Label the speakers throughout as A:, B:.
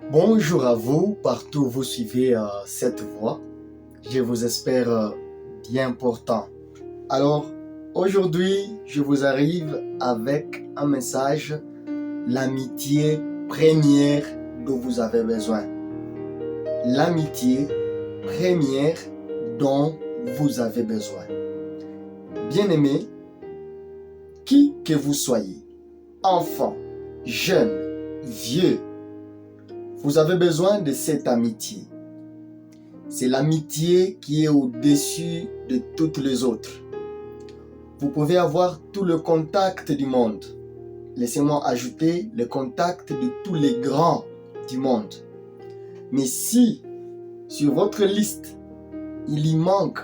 A: Bonjour à vous, partout où vous suivez cette voix. Je vous espère bien portant. Alors, aujourd'hui, je vous arrive avec un message, l'amitié première dont vous avez besoin. L'amitié première dont vous avez besoin. Bien-aimés, qui que vous soyez, enfant, jeune, vieux, vous avez besoin de cette amitié. C'est l'amitié qui est au-dessus de toutes les autres. Vous pouvez avoir tout le contact du monde. Laissez-moi ajouter le contact de tous les grands du monde. Mais si, sur votre liste, il y manque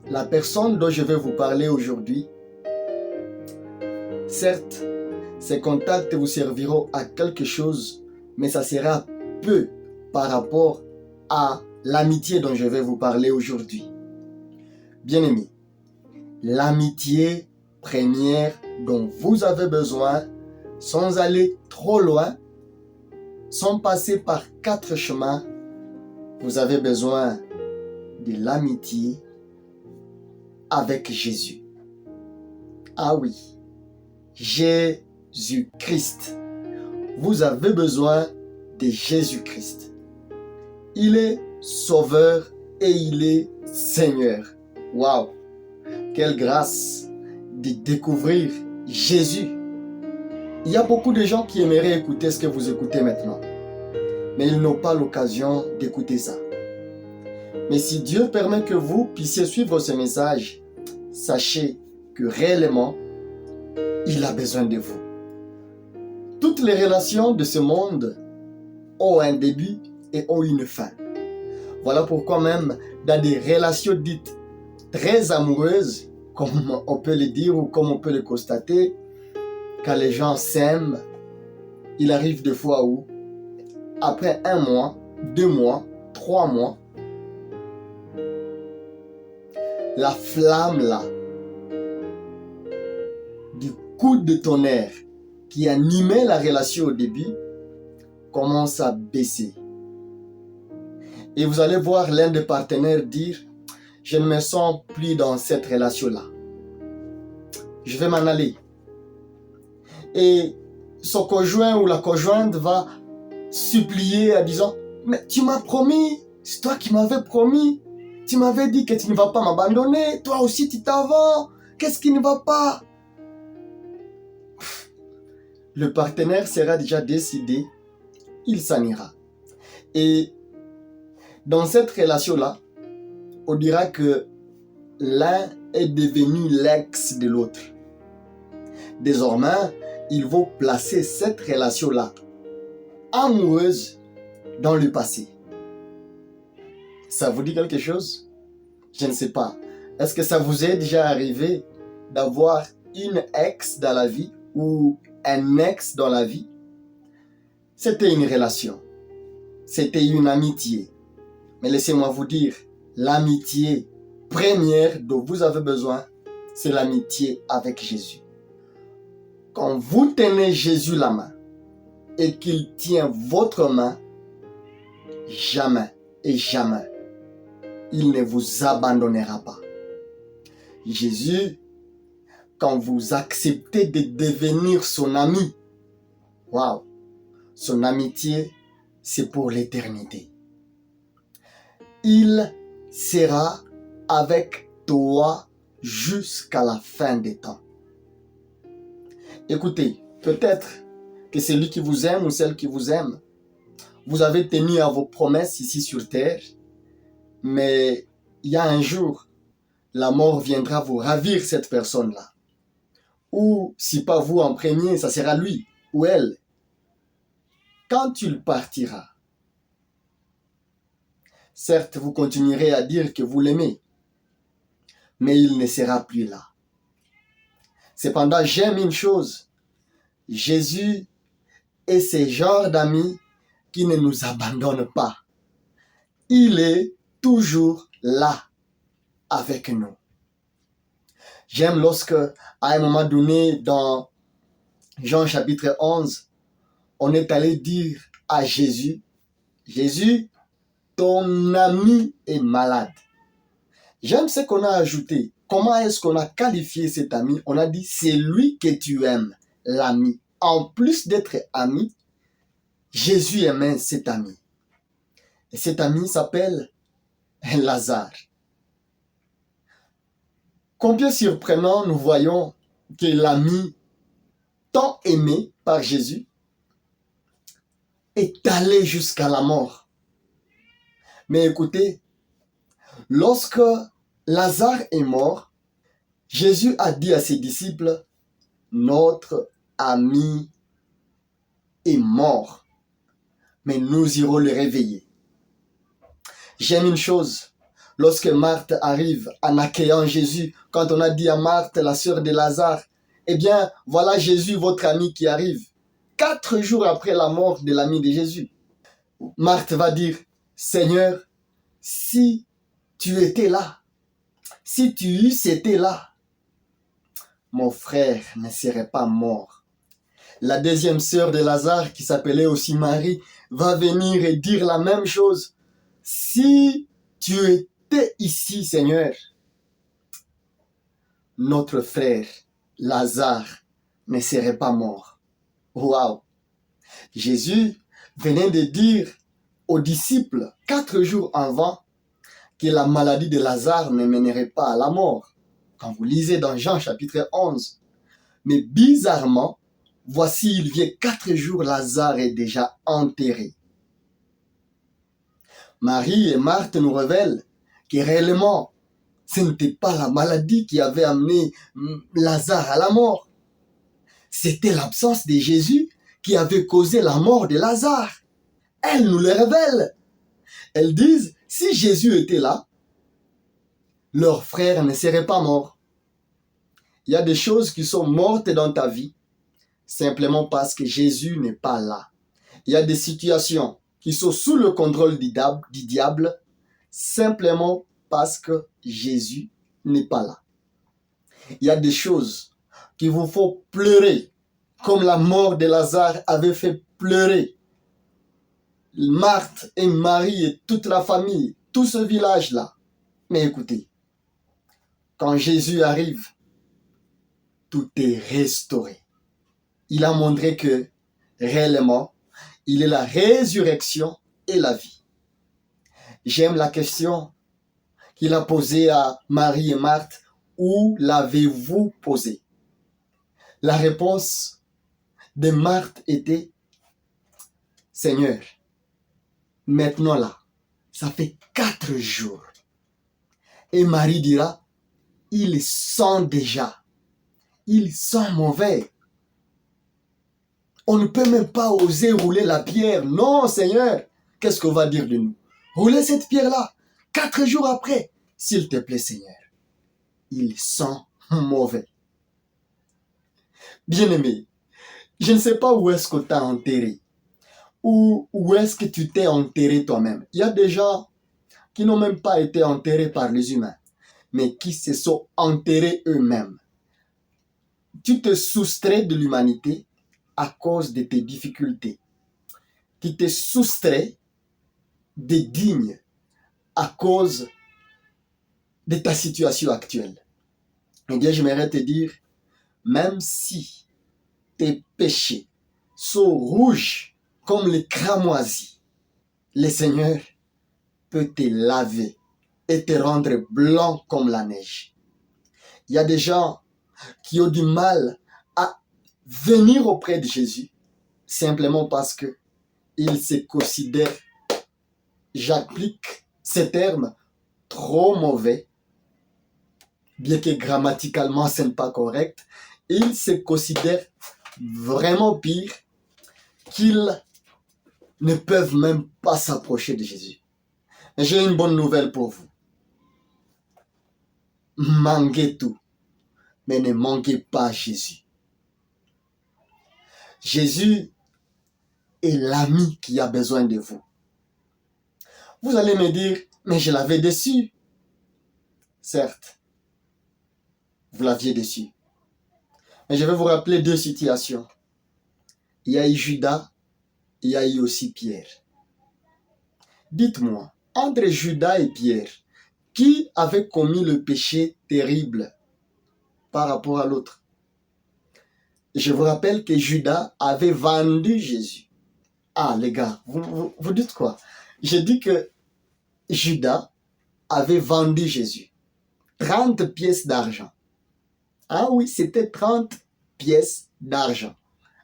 A: la personne dont je vais vous parler aujourd'hui, certes, ces contacts vous serviront à quelque chose, mais ça sera peu par rapport à l'amitié dont je vais vous parler aujourd'hui. Bien-aimés, l'amitié première dont vous avez besoin, sans aller trop loin, sans passer par 4 chemins, vous avez besoin de l'amitié avec Jésus. Ah oui, Jésus-Christ. Vous avez besoin de Jésus-Christ. Il est Sauveur et il est Seigneur. Waouh! Quelle grâce de découvrir Jésus. Il y a beaucoup de gens qui aimeraient écouter ce que vous écoutez maintenant, mais ils n'ont pas l'occasion d'écouter ça. Mais si Dieu permet que vous puissiez suivre ce message, sachez que réellement, il a besoin de vous. Toutes les relations de ce monde ont un début et ont une fin. Voilà pourquoi même dans des relations dites très amoureuses, comme on peut le dire ou comme on peut le constater, quand les gens s'aiment, il arrive des fois où, après 1 mois, 2 mois, 3 mois, la flamme là, du coup de tonnerre qui animait la relation au début, commence à baisser. Et vous allez voir l'un des partenaires dire « Je ne me sens plus dans cette relation-là. Je vais m'en aller. » Et son conjoint ou la conjointe va supplier en disant « Mais tu m'as promis, c'est toi qui m'avais promis. Tu m'avais dit que tu ne vas pas m'abandonner. Toi aussi tu t'en vas. Qu'est-ce qui ne va pas ?» Le partenaire sera déjà décidé. Il s'en ira. Et dans cette relation-là, on dira que l'un est devenu l'ex de l'autre. Désormais, il faut placer cette relation-là amoureuse dans le passé. Ça vous dit quelque chose? Je ne sais pas. Est-ce que ça vous est déjà arrivé d'avoir une ex dans la vie ou un ex dans la vie? C'était une relation. C'était une amitié. Mais laissez-moi vous dire, l'amitié première dont vous avez besoin, c'est l'amitié avec Jésus. Quand vous tenez Jésus la main et qu'il tient votre main, jamais et jamais, il ne vous abandonnera pas. Jésus, quand vous acceptez de devenir son ami, waouh, son amitié, c'est pour l'éternité. Il sera avec toi jusqu'à la fin des temps. Écoutez, peut-être que celui qui vous aime ou celle qui vous aime, vous avez tenu à vos promesses ici sur terre, mais il y a un jour, la mort viendra vous ravir cette personne-là. Ou si pas vous en premier, ça sera lui ou elle. Quand il partira, certes, vous continuerez à dire que vous l'aimez, mais il ne sera plus là. Cependant, j'aime une chose. Jésus est ce genre d'ami qui ne nous abandonne pas. Il est toujours là avec nous. J'aime lorsque, à un moment donné, dans Jean chapitre 11, on est allé dire à Jésus Jésus, ton ami est malade. J'aime ce qu'on a ajouté. Comment est-ce qu'on a qualifié cet ami? On a dit, c'est lui que tu aimes, l'ami. En plus d'être ami, Jésus aimait cet ami. Et cet ami s'appelle Lazare. Combien surprenant nous voyons que l'ami tant aimé par Jésus est allé jusqu'à la mort. Mais écoutez, lorsque Lazare est mort, Jésus a dit à ses disciples, notre ami est mort, mais nous irons le réveiller. J'aime une chose, lorsque Marthe arrive en accueillant Jésus, quand on a dit à Marthe, la sœur de Lazare, eh bien, voilà Jésus, votre ami qui arrive. 4 jours après la mort de l'ami de Jésus. Marthe va dire, Seigneur, si tu étais là, si tu eusses été là, mon frère ne serait pas mort. La deuxième sœur de Lazare, qui s'appelait aussi Marie, va venir et dire la même chose. Si tu étais ici, Seigneur, notre frère Lazare ne serait pas mort. Waouh! Jésus venait de dire aux disciples 4 jours avant que la maladie de Lazare ne mènerait pas à la mort. Quand vous lisez dans Jean chapitre 11. Mais bizarrement, voici il vient 4 jours, Lazare est déjà enterré. Marie et Marthe nous révèlent que réellement, ce n'était pas la maladie qui avait amené Lazare à la mort. C'était l'absence de Jésus qui avait causé la mort de Lazare. Elles nous le révèlent. Elles disent, si Jésus était là, leur frère ne serait pas mort. Il y a des choses qui sont mortes dans ta vie simplement parce que Jésus n'est pas là. Il y a des situations qui sont sous le contrôle du diable simplement parce que Jésus n'est pas là. Il y a des choses qui vous font pleurer, comme la mort de Lazare avait fait pleurer Marthe et Marie et toute la famille, tout ce village-là. Mais écoutez, quand Jésus arrive, tout est restauré. Il a montré que, réellement, il est la résurrection et la vie. J'aime la question qu'il a posée à Marie et Marthe. Où l'avez-vous posée? La réponse de Marthe était, Seigneur, maintenant là, ça fait 4 jours. Et Marie dira, il sent déjà, il sent mauvais. On ne peut même pas oser rouler la pierre. Non, Seigneur, qu'est-ce qu'on va dire de nous? Rouler cette pierre-là, 4 jours après, s'il te plaît, Seigneur. Il sent mauvais. Bien-aimé, je ne sais pas où est-ce qu'on t'a enterré. Ou où est-ce que tu t'es enterré toi-même. Il y a des gens qui n'ont même pas été enterrés par les humains, mais qui se sont enterrés eux-mêmes. Tu te soustrais de l'humanité à cause de tes difficultés. Tu te soustrais des dignes à cause de ta situation actuelle. Eh bien, j'aimerais te dire, même si tes péchés sont rouges comme les cramoisis, le Seigneur peut te laver et te rendre blanc comme la neige. Il y a des gens qui ont du mal à venir auprès de Jésus simplement parce que ils se considèrent, j'applique ces termes, trop mauvais, bien que grammaticalement ce n'est pas correct. Ils se considèrent vraiment pire qu'ils ne peuvent même pas s'approcher de Jésus. J'ai une bonne nouvelle pour vous. Manquez tout, mais ne manquez pas Jésus. Jésus est l'ami qui a besoin de vous. Vous allez me dire, mais je l'avais déçu. Certes, vous l'aviez déçu. Mais je vais vous rappeler 2 situations. Il y a eu Judas, il y a eu aussi Pierre. Dites-moi, entre Judas et Pierre, qui avait commis le péché terrible par rapport à l'autre? Je vous rappelle que Judas avait vendu Jésus. Ah les gars, vous dites quoi? J'ai dit que Judas avait vendu Jésus. 30 pièces d'argent. Ah oui, c'était 30 pièces d'argent.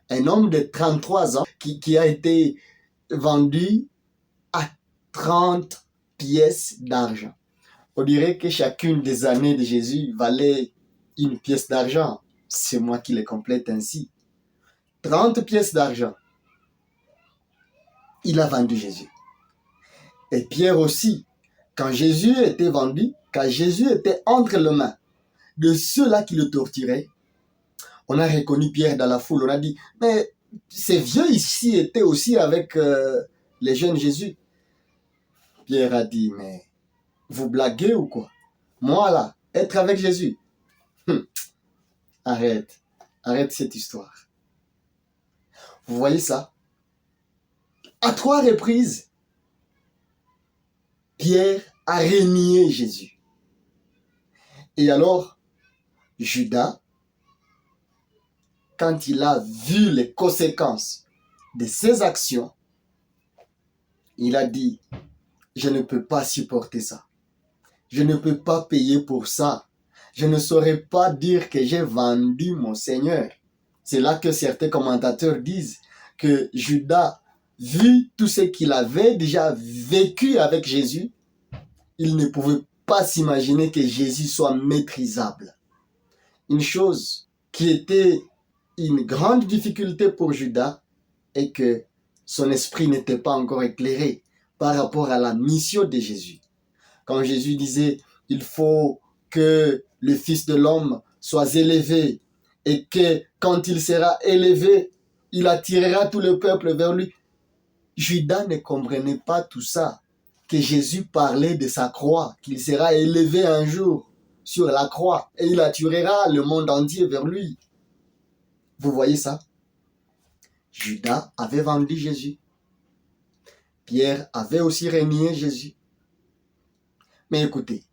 A: Un homme de 33 ans qui a été vendu à 30 pièces d'argent. On dirait que chacune des années de Jésus valait une pièce d'argent. C'est moi qui les complète ainsi. 30 pièces d'argent. Il a vendu Jésus. Et Pierre aussi. Quand Jésus était vendu, quand Jésus était entre les mains de ceux-là qui le torturaient, on a reconnu Pierre dans la foule. On a dit, mais ces vieux ici étaient aussi avec les jeunes Jésus. Pierre a dit, mais vous blaguez ou quoi? Moi là, être avec Jésus. Arrête cette histoire. Vous voyez ça? À 3 reprises, Pierre a renié Jésus. Et alors, Judas, quand il a vu les conséquences de ses actions, il a dit, je ne peux pas supporter ça. Je ne peux pas payer pour ça. Je ne saurais pas dire que j'ai vendu mon Seigneur. C'est là que certains commentateurs disent que Judas, vu tout ce qu'il avait déjà vécu avec Jésus, il ne pouvait pas s'imaginer que Jésus soit maîtrisable. Une chose qui était une grande difficulté pour Judas est que son esprit n'était pas encore éclairé par rapport à la mission de Jésus. Quand Jésus disait, il faut que le Fils de l'homme soit élevé et que quand il sera élevé, il attirera tout le peuple vers lui. Judas ne comprenait pas tout ça, que Jésus parlait de sa croix, qu'il sera élevé un jour sur la croix et il attirera le monde entier vers lui. Vous voyez ça? Judas avait vendu Jésus. Pierre avait aussi renié Jésus. Mais écoutez,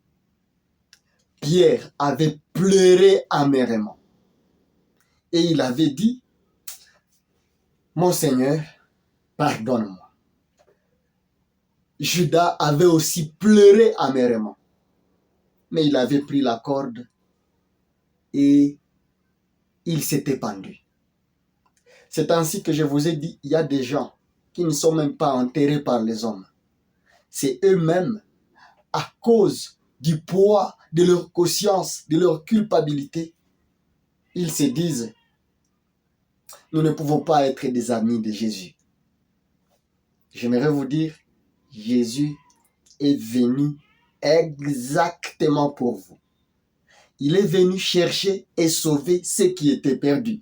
A: Pierre avait pleuré amèrement. Et il avait dit, mon Seigneur, pardonne-moi. Judas avait aussi pleuré amèrement. Mais il avait pris la corde et il s'était pendu. C'est ainsi que je vous ai dit, il y a des gens qui ne sont même pas enterrés par les hommes. C'est eux-mêmes, à cause du poids de leur conscience, de leur culpabilité, ils se disent, nous ne pouvons pas être des amis de Jésus. J'aimerais vous dire, Jésus est venu exactement pour vous. Il est venu chercher et sauver ceux qui étaient perdus.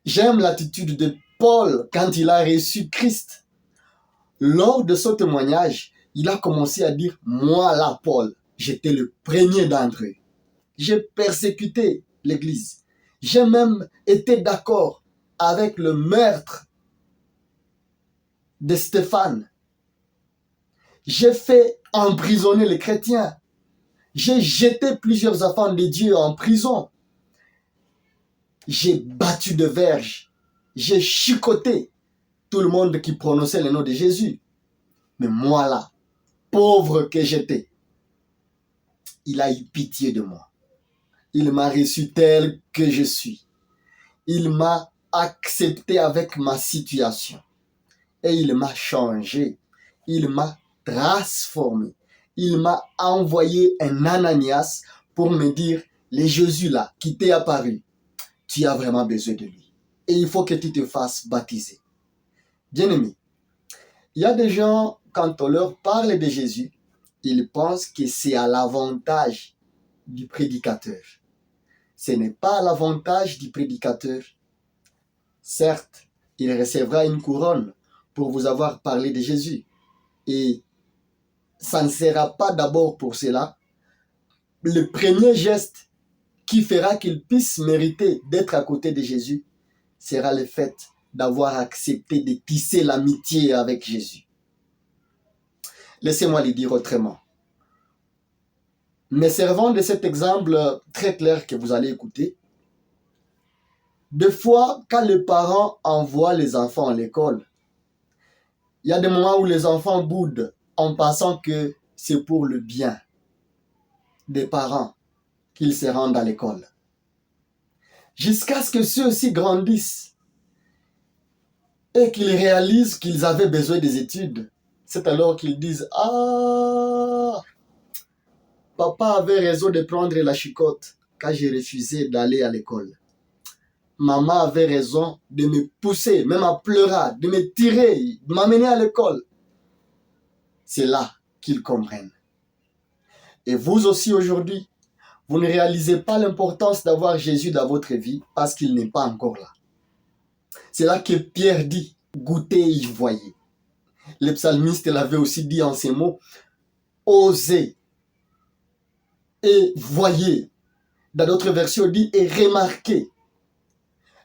A: J'aime l'attitude de Paul quand il a reçu Christ. Lors de ce témoignage, il a commencé à dire, moi là, Paul, j'étais le premier d'entre eux. J'ai persécuté l'Église. J'ai même été d'accord avec le meurtre de Stéphane. J'ai fait emprisonner les chrétiens. J'ai jeté plusieurs enfants de Dieu en prison. J'ai battu de verge. J'ai chicoté tout le monde qui prononçait le nom de Jésus. Mais moi là, pauvre que j'étais, il a eu pitié de moi. Il m'a reçu tel que je suis. Il m'a accepté avec ma situation. Et il m'a changé. Il m'a transformé. Il m'a envoyé un Ananias pour me dire, le Jésus là qui t'est apparu, tu as vraiment besoin de lui. Et il faut que tu te fasses baptiser. Bien-aimé, il y a des gens, quand on leur parle de Jésus, ils pensent que c'est à l'avantage du prédicateur. Ce n'est pas à l'avantage du prédicateur. Certes, il recevra une couronne pour vous avoir parlé de Jésus. Et ça ne sera pas d'abord pour cela. Le premier geste qui fera qu'il puisse mériter d'être à côté de Jésus sera le fait d'avoir accepté de tisser l'amitié avec Jésus. Laissez-moi le dire autrement. Mais servant de cet exemple très clair que vous allez écouter, des fois, quand les parents envoient les enfants à l'école, il y a des moments où les enfants boudent en pensant que c'est pour le bien des parents qu'ils se rendent à l'école. Jusqu'à ce que ceux-ci grandissent et qu'ils réalisent qu'ils avaient besoin des études. C'est alors qu'ils disent « Ah, papa avait raison de prendre la chicotte quand j'ai refusé d'aller à l'école. Maman avait raison de me pousser, même à pleurer, de me tirer, de m'amener à l'école. » C'est là qu'ils comprennent. Et vous aussi aujourd'hui, vous ne réalisez pas l'importance d'avoir Jésus dans votre vie parce qu'il n'est pas encore là. C'est là que Pierre dit, goûtez et voyez. Le psalmiste l'avait aussi dit en ces mots, osez et voyez. Dans d'autres versions, on dit et remarquez.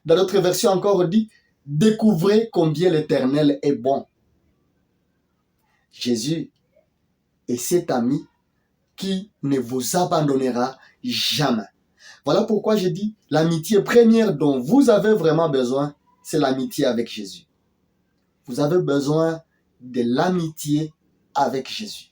A: Dans d'autres versions encore, on dit découvrez combien l'Éternel est bon. Jésus est cet ami qui ne vous abandonnera jamais. Voilà pourquoi je dis l'amitié première dont vous avez vraiment besoin, c'est l'amitié avec Jésus. Vous avez besoin de l'amitié avec Jésus.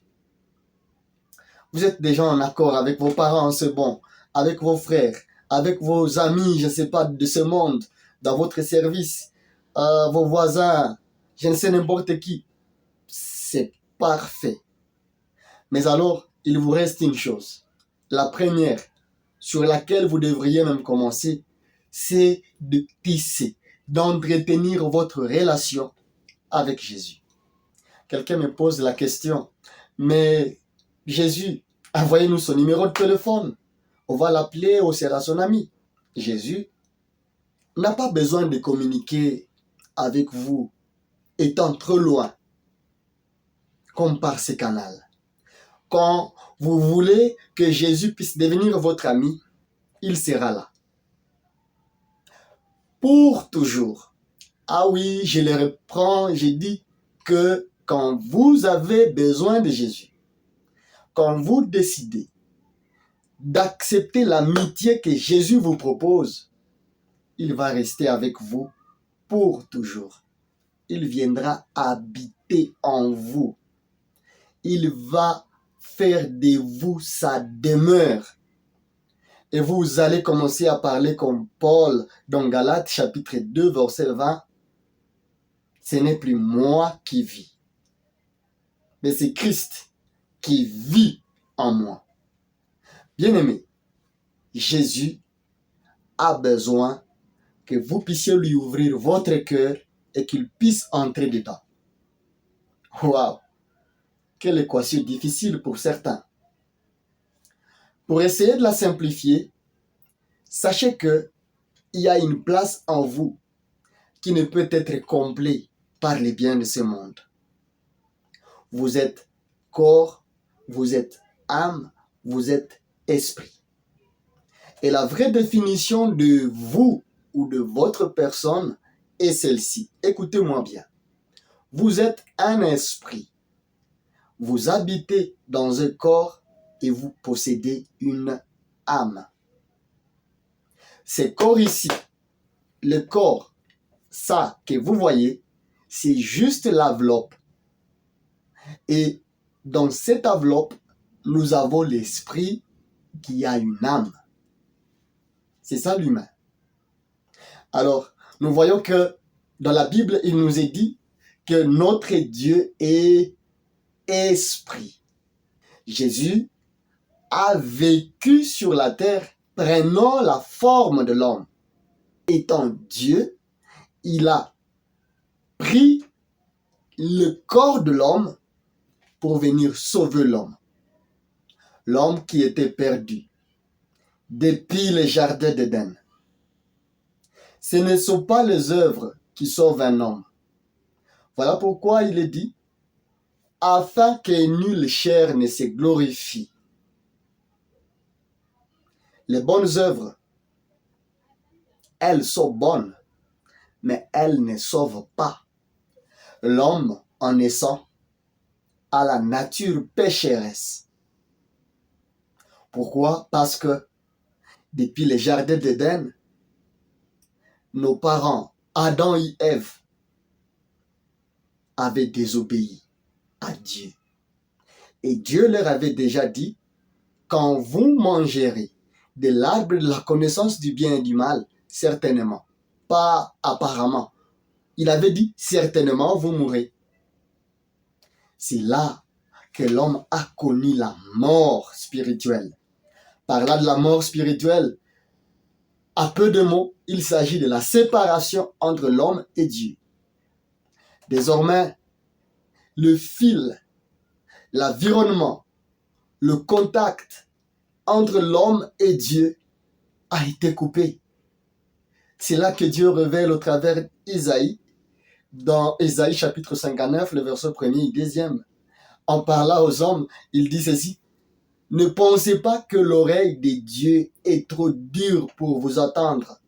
A: Vous êtes déjà en accord avec vos parents, c'est bon, avec vos frères, avec vos amis, je ne sais pas, de ce monde, dans votre service, vos voisins, je ne sais n'importe qui. C'est parfait. Mais alors, il vous reste une chose. La première, sur laquelle vous devriez même commencer, c'est de tisser, d'entretenir votre relation avec Jésus. Quelqu'un me pose la question, mais Jésus, envoyez-nous son numéro de téléphone. On va l'appeler, on sera son ami. Jésus n'a pas besoin de communiquer avec vous étant trop loin, comme par ce canal. Quand vous voulez que Jésus puisse devenir votre ami, il sera là. Pour toujours. Ah oui, je le reprends, j'ai dit que quand vous avez besoin de Jésus, quand vous décidez d'accepter l'amitié que Jésus vous propose, il va rester avec vous pour toujours. Il viendra habiter en vous. Il va faire de vous sa demeure. Et vous allez commencer à parler comme Paul dans Galates chapitre 2 verset 20. Ce n'est plus moi qui vis, mais c'est Christ qui vit en moi. Bien-aimé, Jésus a besoin que vous puissiez lui ouvrir votre cœur et qu'il puisse entrer dedans. Waouh! Quelle équation difficile pour certains. Pour essayer de la simplifier, sachez qu'il y a une place en vous qui ne peut être comblée par les biens de ce monde. Vous êtes corps, vous êtes âme, vous êtes esprit. Et la vraie définition de vous ou de votre personne est celle-ci. Écoutez-moi bien. Vous êtes un esprit. Vous habitez dans un corps et vous possédez une âme. Ce corps ici, le corps, ça que vous voyez, c'est juste l'enveloppe. Et dans cette enveloppe, nous avons l'esprit qui a une âme. C'est ça l'humain. Alors, nous voyons que dans la Bible, il nous est dit que notre Dieu est esprit. Jésus a vécu sur la terre prenant la forme de l'homme. Étant Dieu, il a pris le corps de l'homme pour venir sauver l'homme. L'homme qui était perdu depuis le jardin d'Éden. Ce ne sont pas les œuvres qui sauvent un homme. Voilà pourquoi il est dit, afin que nulle chair ne se glorifie. Les bonnes œuvres, elles sont bonnes, mais elles ne sauvent pas l'homme en naissant. à la nature pécheresse. Pourquoi? Parce que depuis le jardin d'Éden, nos parents, Adam et Ève, avaient désobéi à Dieu. Et Dieu leur avait déjà dit, quand vous mangerez de l'arbre de la connaissance du bien et du mal, certainement, pas apparemment. Il avait dit, certainement, vous mourrez. C'est là que l'homme a connu la mort spirituelle. Par là de la mort spirituelle, à peu de mots, il s'agit de la séparation entre l'homme et Dieu. Désormais, le fil, l'environnement, le contact entre l'homme et Dieu a été coupé. C'est là que Dieu révèle au travers d'Ésaïe, dans Ésaïe chapitre 59, le verset 1er et 2. En parlant aux hommes, il dit ceci: ne pensez pas que l'oreille de Dieu est trop dure pour vous entendre,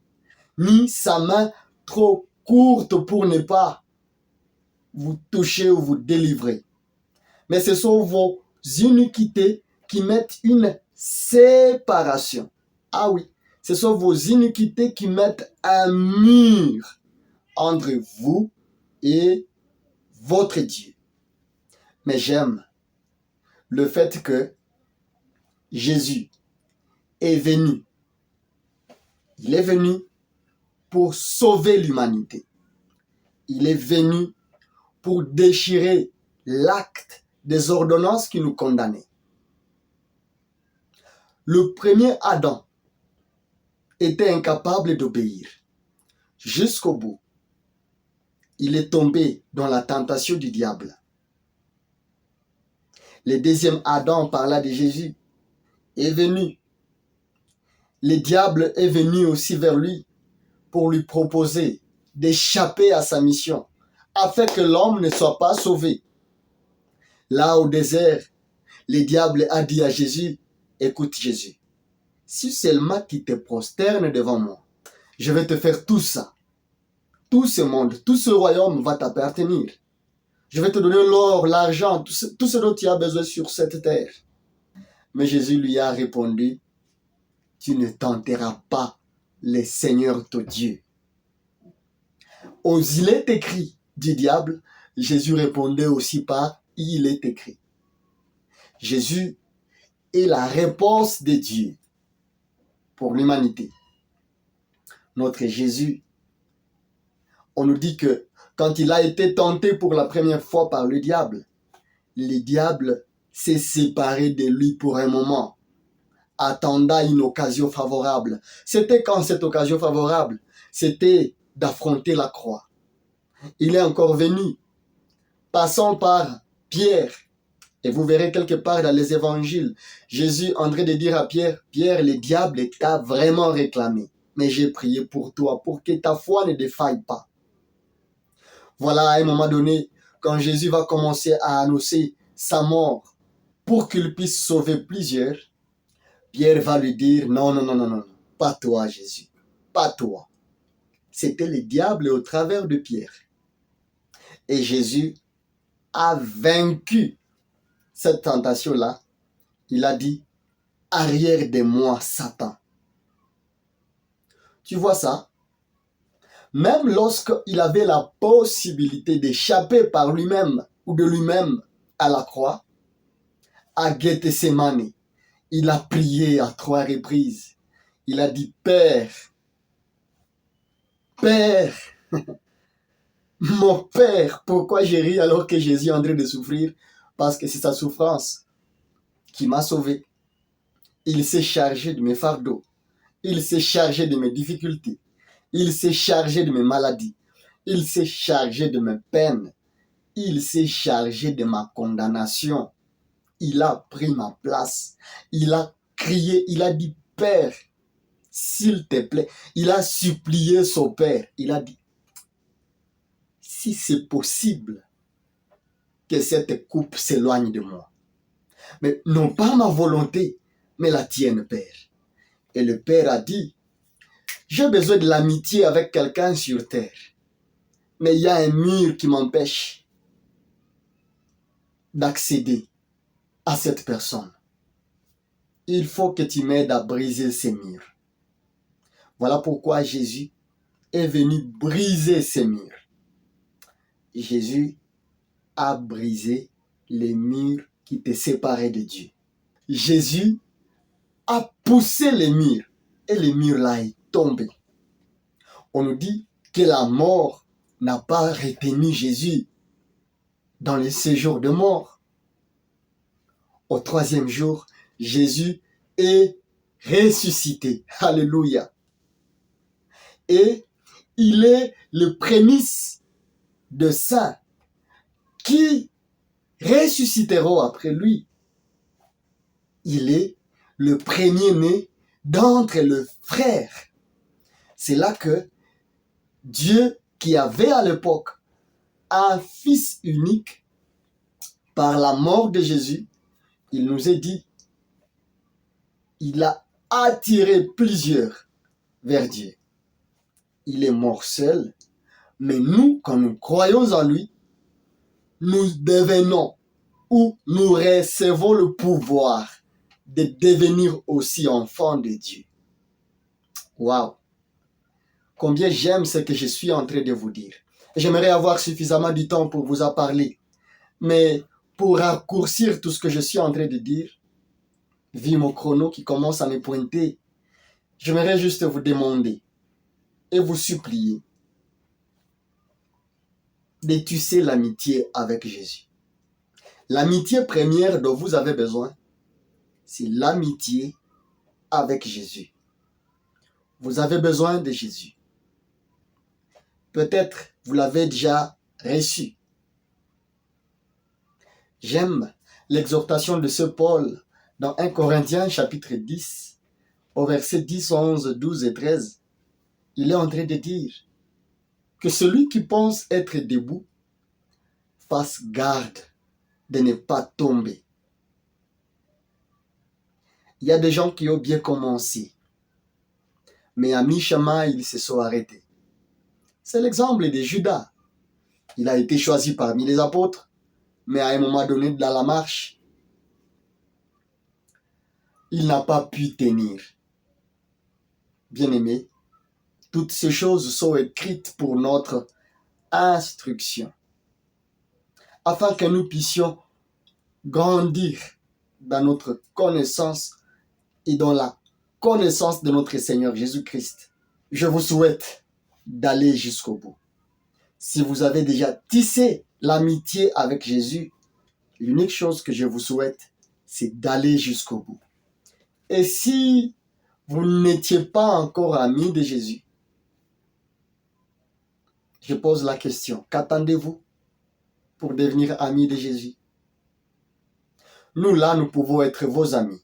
A: ni sa main trop courte pour ne pas vous toucher ou vous délivrer. Mais ce sont vos iniquités qui mettent une séparation. Ah oui, ce sont vos iniquités qui mettent un mur entre vous et votre Dieu. Mais j'aime le fait que Jésus est venu. Il est venu pour sauver l'humanité. Il est venu pour déchirer l'acte des ordonnances qui nous condamnaient. Le premier Adam était incapable d'obéir jusqu'au bout. Il est tombé dans la tentation du diable. Le deuxième Adam, par là de Jésus, est venu. Le diable est venu aussi vers lui pour lui proposer d'échapper à sa mission, afin que l'homme ne soit pas sauvé. Là au désert, le diable a dit à Jésus, écoute Jésus, si seulement tu te prosternes devant moi, je vais te faire tout ça. Tout ce monde, tout ce royaume va t'appartenir. Je vais te donner l'or, l'argent, tout ce dont tu as besoin sur cette terre. Mais Jésus lui a répondu, tu ne tenteras pas le Seigneur ton Dieu. Aux il est écrit du diable, Jésus répondait aussi par il est écrit. Jésus est la réponse de Dieu pour l'humanité. Notre Jésus, on nous dit que quand il a été tenté pour la première fois par le diable s'est séparé de lui pour un moment, attendant une occasion favorable. C'était quand cette occasion favorable? C'était d'affronter la croix. Il est encore venu, passant par Pierre, et vous verrez quelque part dans les évangiles, Jésus en train de dire à Pierre, Pierre, le diable t'a vraiment réclamé, mais j'ai prié pour toi, pour que ta foi ne défaille pas. Voilà, à un moment donné, quand Jésus va commencer à annoncer sa mort pour qu'il puisse sauver plusieurs, Pierre va lui dire, non, pas toi Jésus, pas toi. C'était le diable au travers de Pierre. Et Jésus a vaincu cette tentation-là. Il a dit, arrière de moi, Satan. Tu vois ça? Même lorsqu'il avait la possibilité d'échapper par lui-même ou de lui-même à la croix, à Gethsémani, il a prié à 3 reprises. Il a dit, Père, Père, mon Père, pourquoi j'ai ri alors que Jésus est en train de souffrir? Parce que c'est sa souffrance qui m'a sauvé. Il s'est chargé de mes fardeaux. Il s'est chargé de mes difficultés. Il s'est chargé de mes maladies. Il s'est chargé de mes peines. Il s'est chargé de ma condamnation. Il a pris ma place. Il a crié, il a dit, Père, s'il te plaît. Il a supplié son Père. Il a dit, si c'est possible que cette coupe s'éloigne de moi. Mais non pas ma volonté, mais la tienne, Père. Et le Père a dit, j'ai besoin de l'amitié avec quelqu'un sur terre. Mais il y a un mur qui m'empêche. d'accéder à cette personne. Il faut que tu m'aides à briser ces murs. Voilà pourquoi Jésus est venu briser ces murs. Jésus a brisé les murs qui te séparaient de Dieu. Jésus a poussé les murs et les murs là est tombé. On nous dit que la mort n'a pas retenu Jésus dans le séjour de mort. Au 3e jour, Jésus est ressuscité. Alléluia. Et il est le prémisse de saints qui ressusciteront après lui. Il est le premier-né d'entre les frères. C'est là que Dieu, qui avait à l'époque un fils unique, par la mort de Jésus, il nous est dit, il a attiré plusieurs vers Dieu. Il est mort seul, mais nous, quand nous croyons en lui, nous devenons ou nous recevons le pouvoir de devenir aussi enfants de Dieu. Waouh! Combien j'aime ce que je suis en train de vous dire. J'aimerais avoir suffisamment de temps pour vous en parler. Mais pour raccourcir tout ce que je suis en train de dire, vu mon chrono qui commence à me pointer, j'aimerais juste vous demander et vous supplier de tisser l'amitié avec Jésus. L'amitié première dont vous avez besoin, c'est l'amitié avec Jésus. Vous avez besoin de Jésus. Peut-être vous l'avez déjà reçu. J'aime l'exhortation de ce Paul dans 1 Corinthiens chapitre 10, au verset 10, 11, 12 et 13. Il est en train de dire que celui qui pense être debout fasse garde de ne pas tomber. Il y a des gens qui ont bien commencé, mais à mi-chemin, ils se sont arrêtés. C'est l'exemple de Judas. Il a été choisi parmi les apôtres, mais à un moment donné dans la marche, il n'a pas pu tenir. Bien-aimés, toutes ces choses sont écrites pour notre instruction, afin que nous puissions grandir dans notre connaissance et dans la connaissance de notre Seigneur Jésus-Christ. Je vous souhaite d'aller jusqu'au bout. Si vous avez déjà tissé l'amitié avec Jésus, l'unique chose que je vous souhaite, c'est d'aller jusqu'au bout. Et si vous n'étiez pas encore amis de Jésus, je pose la question, qu'attendez-vous pour devenir amis de Jésus? Nous là, nous pouvons être vos amis,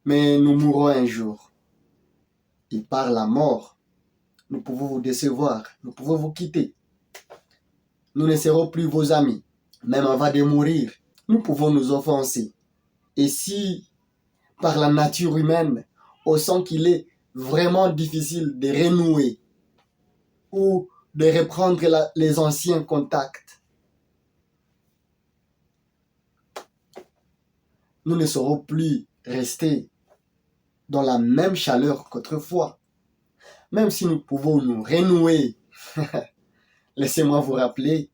A: mais nous mourrons un jour. Et par la mort, nous pouvons vous décevoir, nous pouvons vous quitter. Nous ne serons plus vos amis. Même avant de mourir, nous pouvons nous offenser. Et si, par la nature humaine, on sent qu'il est vraiment difficile de renouer ou de reprendre les anciens contacts, nous ne saurons plus rester dans la même chaleur qu'autrefois. Même si nous pouvons nous renouer, laissez-moi vous rappeler,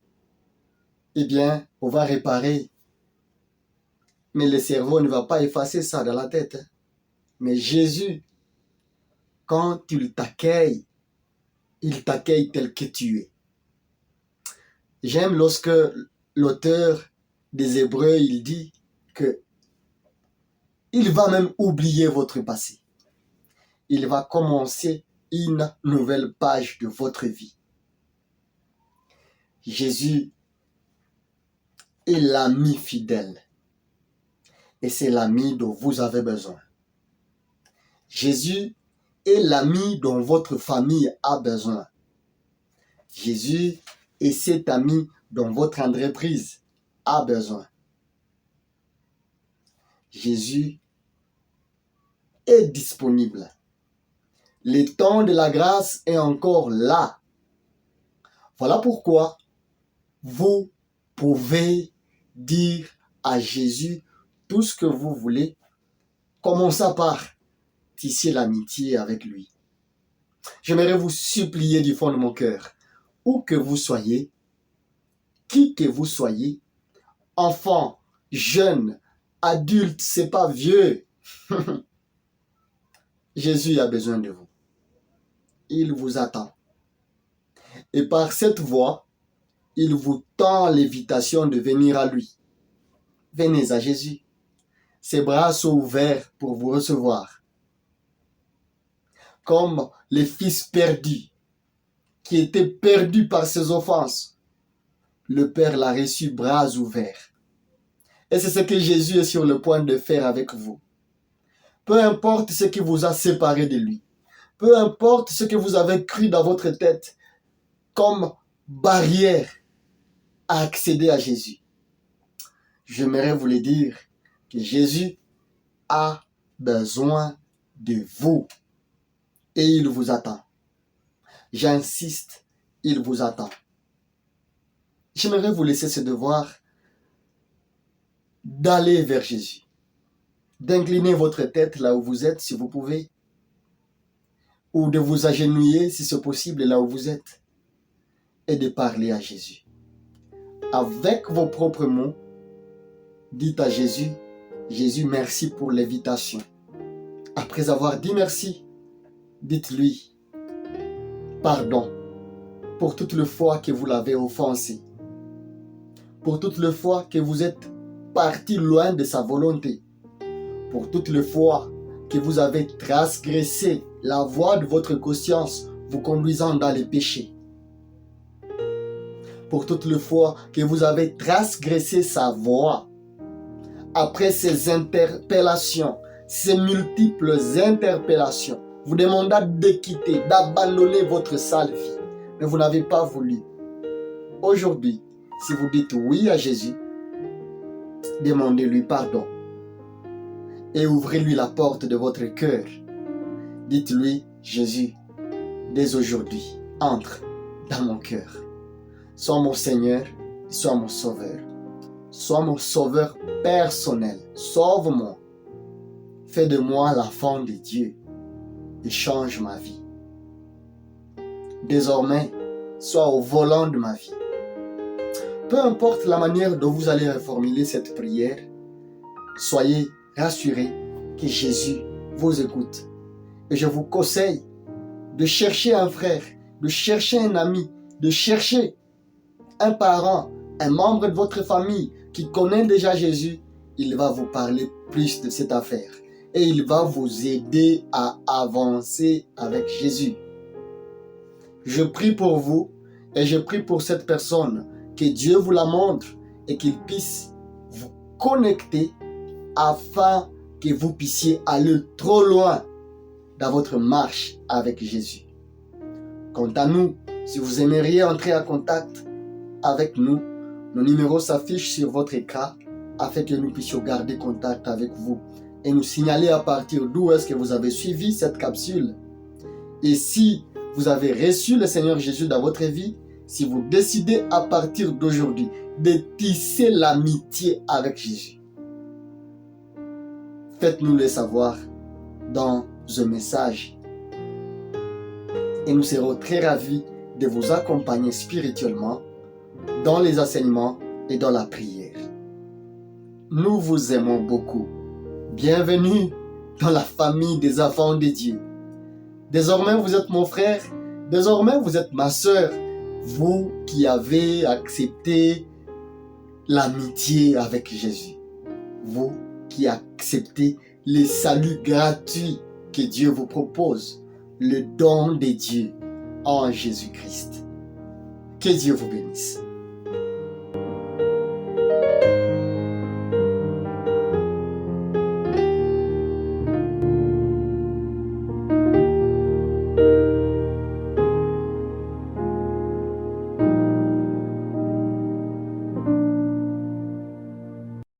A: eh bien, on va réparer. Mais le cerveau ne va pas effacer ça dans la tête. Mais Jésus, quand il t'accueille tel que tu es. J'aime lorsque l'auteur des Hébreux, il dit que il va même oublier votre passé. Il va commencer une nouvelle page de votre vie. Jésus est l'ami fidèle. Et c'est l'ami dont vous avez besoin. Jésus est l'ami dont votre famille a besoin. Jésus est cet ami dont votre entreprise a besoin. Jésus est disponible. Le temps de la grâce est encore là. Voilà pourquoi vous pouvez dire à Jésus tout ce que vous voulez, commençons par tisser l'amitié avec lui. J'aimerais vous supplier du fond de mon cœur, où que vous soyez, qui que vous soyez, enfant, jeune, adulte, c'est pas vieux. Jésus a besoin de vous. Il vous attend. Et par cette voie, il vous tend l'invitation de venir à lui. Venez à Jésus. Ses bras sont ouverts pour vous recevoir. Comme les fils perdus, qui étaient perdus par ses offenses, le Père l'a reçu bras ouverts. Et c'est ce que Jésus est sur le point de faire avec vous. Peu importe ce qui vous a séparé de lui, peu importe ce que vous avez cru dans votre tête comme barrière à accéder à Jésus, j'aimerais vous le dire que Jésus a besoin de vous et il vous attend. J'insiste, il vous attend. J'aimerais vous laisser ce devoir d'aller vers Jésus, d'incliner votre tête là où vous êtes si vous pouvez, ou de vous agenouiller si c'est possible là où vous êtes, et de parler à Jésus. Avec vos propres mots, dites à Jésus, Jésus, merci pour l'invitation. Après avoir dit merci, dites-lui, pardon pour toutes les fois que vous l'avez offensé, pour toutes les fois que vous êtes parti loin de sa volonté, pour toutes les fois que vous avez transgressé la voie de votre conscience, vous conduisant dans les péchés, pour toutes les fois que vous avez transgressé sa voie, après ces interpellations, ces multiples interpellations, vous demandez de quitter, d'abandonner votre sale vie, mais vous n'avez pas voulu. Aujourd'hui, si vous dites oui à Jésus, demandez-lui pardon et ouvrez-lui la porte de votre cœur. Dites-lui, Jésus, dès aujourd'hui, entre dans mon cœur. Sois mon Seigneur, sois mon Sauveur. Sois mon Sauveur personnel. Sauve-moi. Fais de moi l'enfant de Dieu et change ma vie. Désormais, sois au volant de ma vie. Peu importe la manière dont vous allez reformuler cette prière, soyez rassurés que Jésus vous écoute. Et je vous conseille de chercher un frère, de chercher un ami, de chercher un parent, un membre de votre famille qui connaît déjà Jésus. Il va vous parler plus de cette affaire et il va vous aider à avancer avec Jésus. Je prie pour vous et je prie pour cette personne, que Dieu vous la montre et qu'il puisse vous connecter afin que vous puissiez aller trop loin dans votre marche avec Jésus. Quant à nous, si vous aimeriez entrer en contact avec nous, nos numéros s'affichent sur votre écran afin que nous puissions garder contact avec vous et nous signaler à partir d'où est-ce que vous avez suivi cette capsule. Et si vous avez reçu le Seigneur Jésus dans votre vie, si vous décidez à partir d'aujourd'hui de tisser l'amitié avec Jésus, faites-nous le savoir dans un message. Et nous serons très ravis de vous accompagner spirituellement dans les enseignements et dans la prière. Nous vous aimons beaucoup. Bienvenue dans la famille des enfants de Dieu. Désormais, vous êtes mon frère. Désormais, vous êtes ma sœur. Vous qui avez accepté l'amitié avec Jésus. Vous qui acceptez le salut gratuit que Dieu vous propose. Le don de Dieu en Jésus-Christ. Que Dieu vous bénisse.